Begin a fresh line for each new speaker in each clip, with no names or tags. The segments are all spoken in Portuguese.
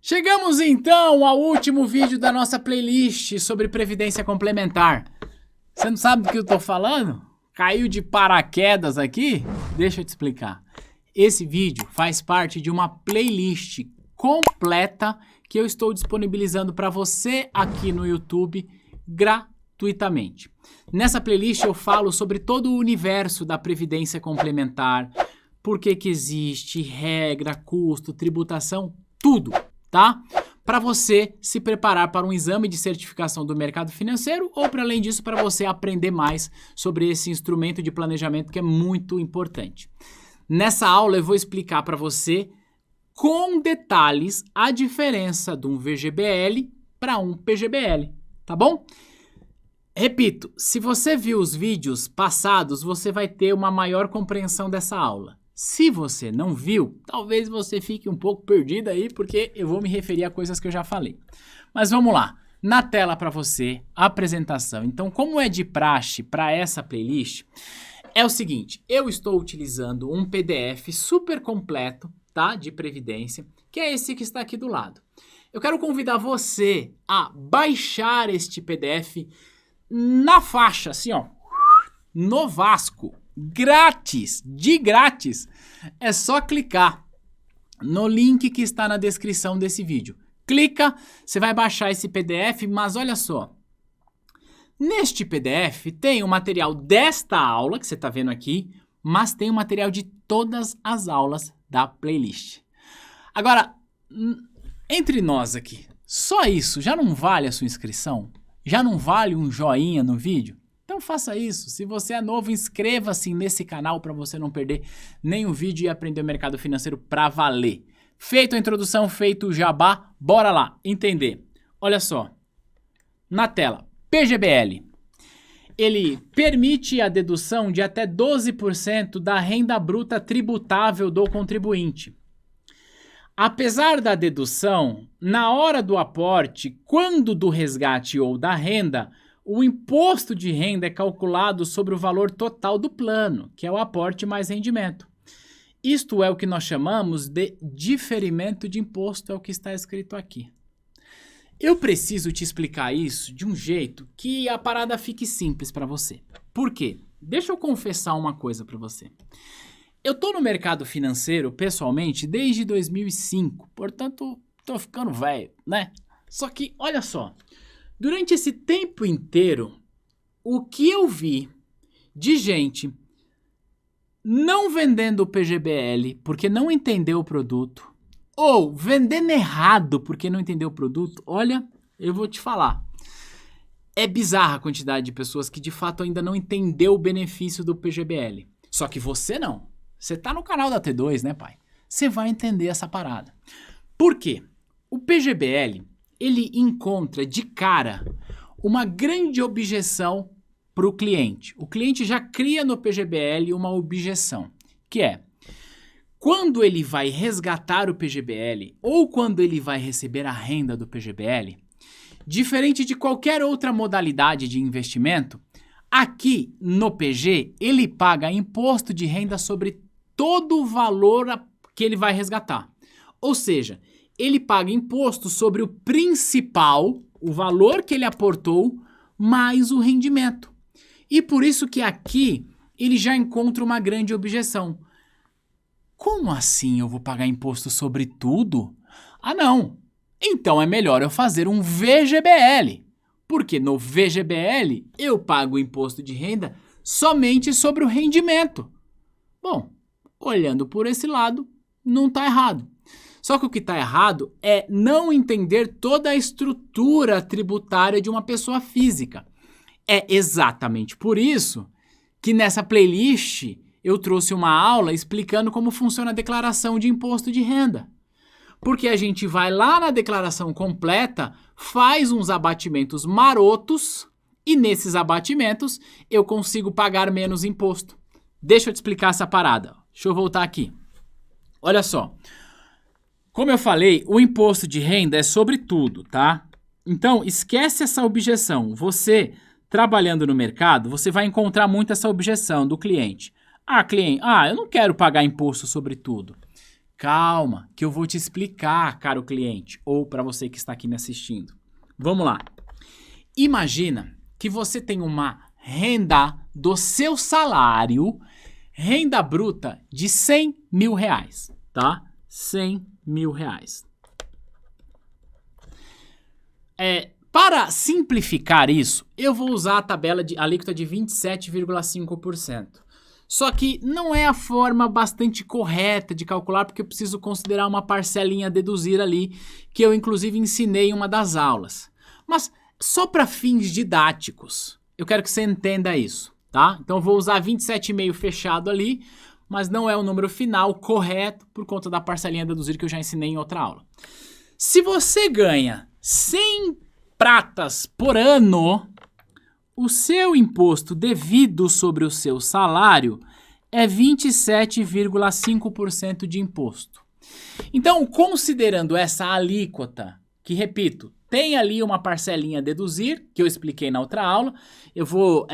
Chegamos então ao último vídeo da nossa playlist sobre previdência complementar. Você não sabe do que eu tô falando? Caiu de paraquedas aqui? Deixa eu te explicar. Esse vídeo faz parte de uma playlist completa que eu estou disponibilizando para você aqui no YouTube gratuitamente. Nessa playlist eu falo sobre todo o universo da previdência complementar, por que que existe, regra, custo, tributação, tudo, tá? Para você se preparar para um exame de certificação do mercado financeiro ou, para além disso, para você aprender mais sobre esse instrumento de planejamento que é muito importante. Nessa aula eu vou explicar para você com detalhes a diferença de um VGBL para um PGBL, tá bom? Repito, se você viu os vídeos passados, você vai ter uma maior compreensão dessa aula. Se você não viu, talvez você fique um pouco perdido aí, porque eu vou me referir a coisas que eu já falei. Mas vamos lá, na tela para você, a apresentação. Então, como é de praxe para essa playlist, é o seguinte, eu estou utilizando um PDF super completo, tá, de previdência, que é esse que está aqui do lado. Eu quero convidar você a baixar este PDF na faixa, assim ó, no Vasco, grátis, de grátis. É só clicar no link que está na descrição desse vídeo. Clica, você vai baixar esse PDF, mas olha só. Neste PDF tem o material desta aula que você está vendo aqui, mas tem o material de todas as aulas da playlist. Agora, entre nós aqui, só isso já não vale a sua inscrição? Já não vale um joinha no vídeo? Então faça isso. Se você é novo, inscreva-se nesse canal para você não perder nenhum vídeo e aprender o mercado financeiro para valer. Feito a introdução, feito o jabá, bora lá entender. Olha só, na tela, PGBL. Ele permite a dedução de até 12% da renda bruta tributável do contribuinte. Apesar da dedução, na hora do aporte, quando do resgate ou da renda, o imposto de renda é calculado sobre o valor total do plano, que é o aporte mais rendimento. Isto é o que nós chamamos de diferimento de imposto, é o que está escrito aqui. Eu preciso te explicar isso de um jeito que a parada fique simples para você. Por quê? Deixa eu confessar uma coisa para você. Eu tô no mercado financeiro, pessoalmente, desde 2005, portanto, tô ficando velho, né? Só que, olha só, durante esse tempo inteiro, o que eu vi de gente não vendendo o PGBL porque não entendeu o produto, ou vendendo errado porque não entendeu o produto, olha, eu vou te falar. É bizarra a quantidade de pessoas que de fato ainda não entendeu o benefício do PGBL. Só que você não. Você tá no canal da T2, né, pai? Você vai entender essa parada. Por quê? O PGBL, ele encontra de cara uma grande objeção para o cliente. O cliente já cria no PGBL uma objeção, que é, quando ele vai resgatar o PGBL ou quando ele vai receber a renda do PGBL, diferente de qualquer outra modalidade de investimento, aqui no PG ele paga imposto de renda sobre todo o valor que ele vai resgatar. Ou seja, ele paga imposto sobre o principal, o valor que ele aportou, mais o rendimento. E por isso que aqui ele já encontra uma grande objeção. Como assim eu vou pagar imposto sobre tudo? Ah, não. Então é melhor eu fazer um VGBL. Porque no VGBL eu pago o imposto de renda somente sobre o rendimento. Bom, olhando por esse lado, não está errado. Só que o que está errado é não entender toda a estrutura tributária de uma pessoa física. É exatamente por isso que nessa playlist eu trouxe uma aula explicando como funciona a declaração de imposto de renda. Porque a gente vai lá na declaração completa, faz uns abatimentos marotos e nesses abatimentos eu consigo pagar menos imposto. Deixa eu te explicar essa parada. Deixa eu voltar aqui. Olha só. Como eu falei, o imposto de renda é sobre tudo, tá? Então, esquece essa objeção. Você, trabalhando no mercado, você vai encontrar muito essa objeção do cliente. Cliente, eu não quero pagar imposto sobre tudo. Calma, que eu vou te explicar, caro cliente, ou para você que está aqui me assistindo. Vamos lá. Imagina que você tem uma renda do seu salário, renda bruta de 100 mil reais, tá? 100 mil reais. Para simplificar isso, eu vou usar a tabela de alíquota de 27,5%. Só que não é a forma bastante correta de calcular, porque eu preciso considerar uma parcelinha a deduzir ali, que eu inclusive ensinei em uma das aulas. Mas só para fins didáticos, eu quero que você entenda isso, tá? Então eu vou usar 27,5 fechado ali, mas não é o número final correto por conta da parcelinha a deduzir que eu já ensinei em outra aula. Se você ganha 100 pratas por ano, o seu imposto devido sobre o seu salário é 27,5% de imposto. Então, considerando essa alíquota, que repito, tem ali uma parcelinha a deduzir, que eu expliquei na outra aula, eu vou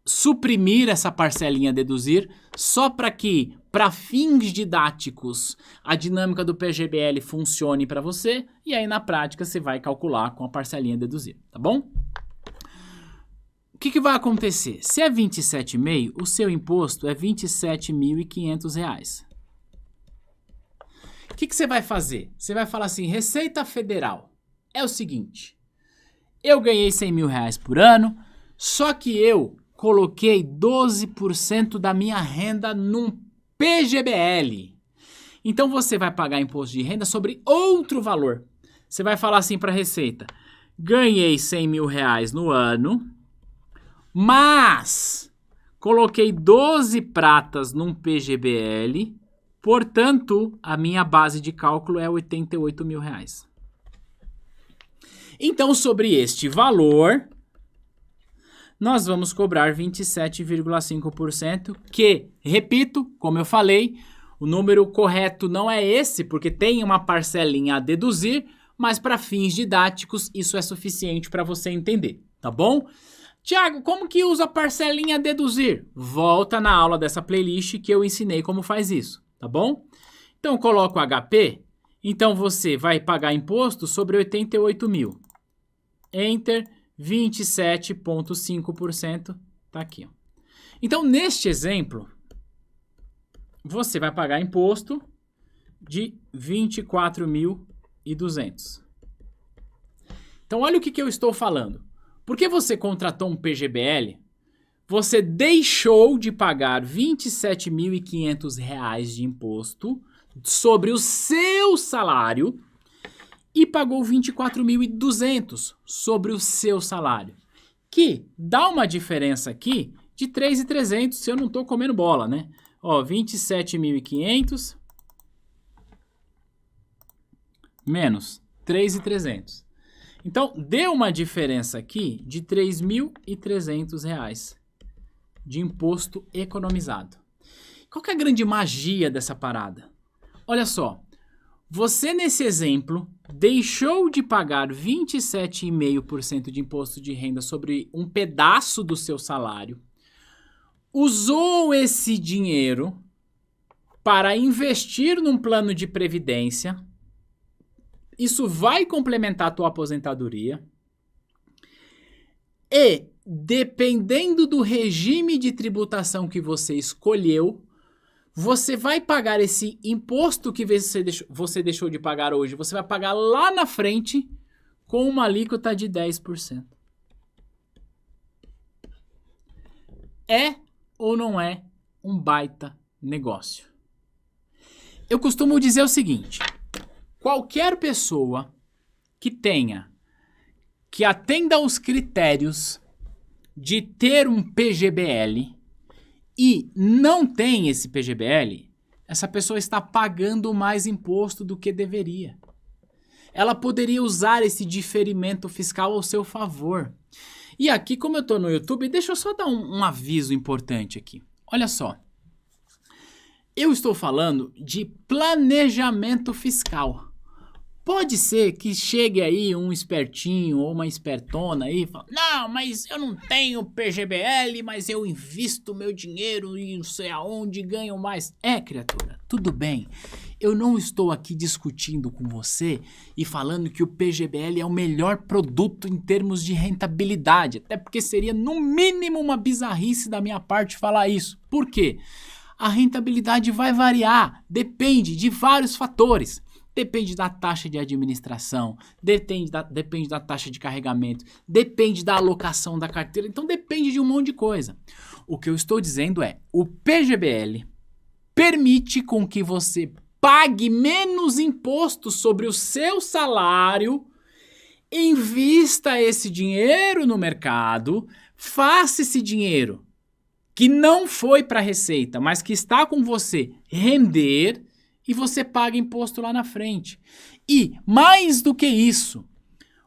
suprimir essa parcelinha a deduzir, só para que, para fins didáticos, a dinâmica do PGBL funcione para você, e aí na prática você vai calcular com a parcelinha a deduzir, tá bom? O que vai acontecer? Se é 27,5, o seu imposto é R$ 27.500. O que você vai fazer? Você vai falar assim, Receita Federal, é o seguinte, eu ganhei 100 mil reais por ano, só que eu coloquei 12% da minha renda num PGBL. Então você vai pagar imposto de renda sobre outro valor. Você vai falar assim para a Receita, ganhei 100 mil reais no ano, mas coloquei 12 pratas num PGBL, portanto, a minha base de cálculo é 88 mil reais. Então, sobre este valor, nós vamos cobrar 27,5%, que, repito, como eu falei, o número correto não é esse, porque tem uma parcelinha a deduzir, mas para fins didáticos isso é suficiente para você entender, tá bom? Tiago, como que usa a parcelinha a deduzir? Volta na aula dessa playlist que eu ensinei como faz isso, tá bom? Então, eu coloco HP, então você vai pagar imposto sobre 88 mil. Enter, 27,5%, tá aqui, ó. Então, neste exemplo, você vai pagar imposto de 24.200. Então, olha o que eu estou falando. Porque você contratou um PGBL, você deixou de pagar R$ 27.500 de imposto sobre o seu salário e pagou 24.200 sobre o seu salário, que dá uma diferença aqui de 3.300 se eu não estou comendo bola, né? Ó, 27.500 menos 3.300. Então, deu uma diferença aqui de R$ 3.300 de imposto economizado. Qual que é a grande magia dessa parada? Olha só, você nesse exemplo deixou de pagar 27,5% de imposto de renda sobre um pedaço do seu salário, usou esse dinheiro para investir num plano de previdência. Isso vai complementar a tua aposentadoria e, dependendo do regime de tributação que você escolheu, você vai pagar esse imposto que você deixou de pagar hoje, você vai pagar lá na frente com uma alíquota de 10%. É ou não é um baita negócio? Eu costumo dizer o seguinte: qualquer pessoa que atenda aos critérios de ter um PGBL e não tem esse PGBL, essa pessoa está pagando mais imposto do que deveria. Ela poderia usar esse diferimento fiscal ao seu favor. E aqui, como eu estou no YouTube, deixa eu só dar um aviso importante aqui. Olha só. Eu estou falando de planejamento fiscal. Pode ser que chegue aí um espertinho ou uma espertona aí e fala, não, mas eu não tenho PGBL, mas eu invisto meu dinheiro e não sei aonde ganho mais. Criatura, tudo bem. Eu não estou aqui discutindo com você e falando que o PGBL é o melhor produto em termos de rentabilidade, até porque seria no mínimo uma bizarrice da minha parte falar isso. Por quê? A rentabilidade vai variar, depende de vários fatores. Depende da taxa de administração, depende da taxa de carregamento, depende da alocação da carteira, então depende de um monte de coisa. O que eu estou dizendo é, o PGBL permite com que você pague menos imposto sobre o seu salário, invista esse dinheiro no mercado, faça esse dinheiro que não foi para a Receita, mas que está com você render e você paga imposto lá na frente. E, mais do que isso,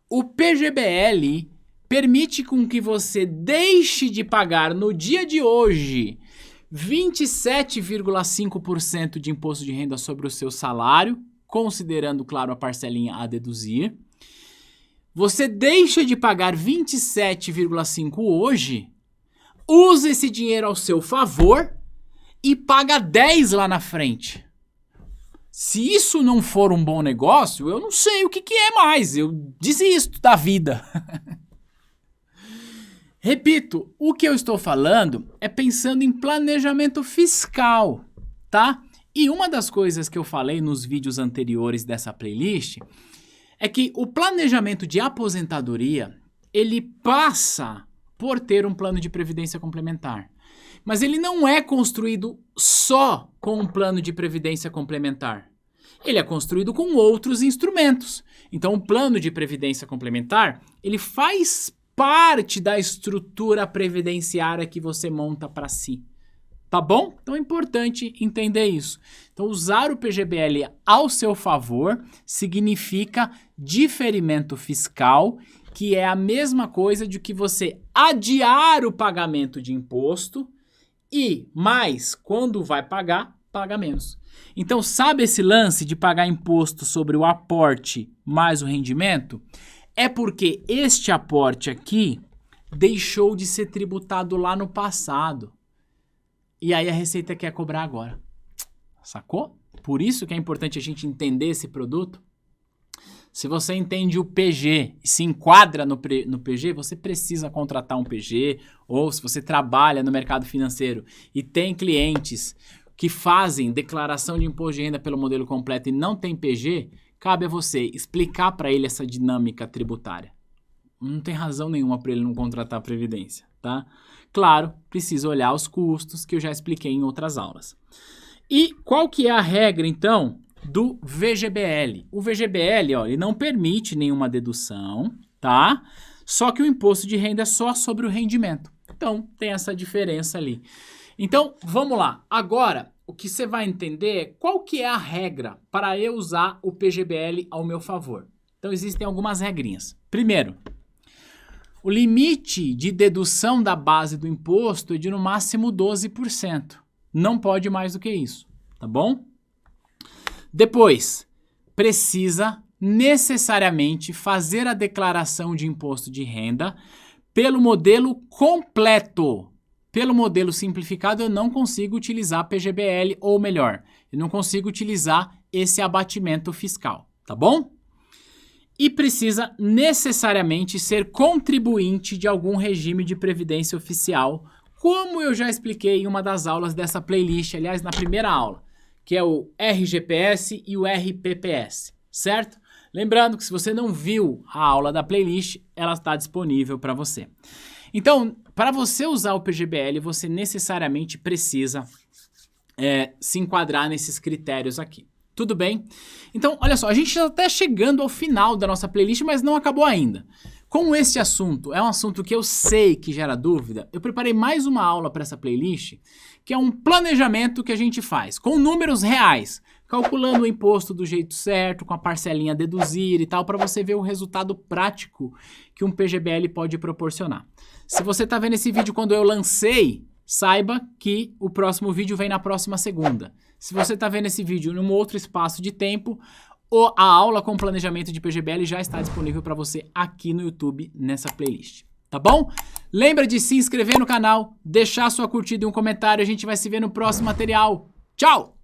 o PGBL permite com que você deixe de pagar no dia de hoje 27,5% de imposto de renda sobre o seu salário, considerando, claro, a parcelinha a deduzir. Você deixa de pagar 27,5% hoje, usa esse dinheiro ao seu favor e paga 10% lá na frente. Se isso não for um bom negócio, eu não sei o que é mais. Eu desisto da vida. Repito, o que eu estou falando é pensando em planejamento fiscal, tá? E uma das coisas que eu falei nos vídeos anteriores dessa playlist é que o planejamento de aposentadoria, ele passa por ter um plano de previdência complementar. Mas ele não é construído só com um plano de previdência complementar. Ele é construído com outros instrumentos. Então, o plano de previdência complementar, ele faz parte da estrutura previdenciária que você monta para si. Tá bom? Então é importante entender isso. Então, usar o PGBL ao seu favor significa diferimento fiscal, que é a mesma coisa de que você adiar o pagamento de imposto e mais, quando vai pagar, paga menos. Então, sabe esse lance de pagar imposto sobre o aporte mais o rendimento? É porque este aporte aqui deixou de ser tributado lá no passado. E aí a Receita quer cobrar agora. Sacou? Por isso que é importante a gente entender esse produto. Se você entende o PG e se enquadra no PG, você precisa contratar um PG, ou se você trabalha no mercado financeiro e tem clientes que fazem declaração de imposto de renda pelo modelo completo e não tem PG, cabe a você explicar para ele essa dinâmica tributária. Não tem razão nenhuma para ele não contratar a Previdência, tá? Claro, precisa olhar os custos que eu já expliquei em outras aulas. E qual que é a regra, então, do VGBL? O VGBL, ó, ele não permite nenhuma dedução, tá? Só que o imposto de renda é só sobre o rendimento. Então, tem essa diferença ali. Então, vamos lá. Agora, o que você vai entender é qual que é a regra para eu usar o PGBL ao meu favor. Então, existem algumas regrinhas. Primeiro, o limite de dedução da base do imposto é de no máximo 12%. Não pode mais do que isso, tá bom? Depois, precisa necessariamente fazer a declaração de imposto de renda pelo modelo completo. Pelo modelo simplificado, eu não consigo utilizar PGBL, ou melhor, eu não consigo utilizar esse abatimento fiscal, tá bom? E precisa necessariamente ser contribuinte de algum regime de previdência oficial, como eu já expliquei em uma das aulas dessa playlist, aliás, na primeira aula, que é o RGPS e o RPPS, certo? Lembrando que se você não viu a aula da playlist, ela está disponível para você. Então, para você usar o PGBL, você necessariamente precisa se enquadrar nesses critérios aqui. Tudo bem? Então, olha só, a gente já está chegando ao final da nossa playlist, mas não acabou ainda. Como este assunto é um assunto que eu sei que gera dúvida, eu preparei mais uma aula para essa playlist, que é um planejamento que a gente faz com números reais, calculando o imposto do jeito certo, com a parcelinha a deduzir e tal, para você ver o resultado prático que um PGBL pode proporcionar. Se você está vendo esse vídeo quando eu lancei, saiba que o próximo vídeo vem na próxima segunda. Se você está vendo esse vídeo em um outro espaço de tempo, a aula com planejamento de PGBL já está disponível para você aqui no YouTube, nessa playlist. Tá bom? Lembra de se inscrever no canal, deixar sua curtida e um comentário. A gente vai se ver no próximo material. Tchau!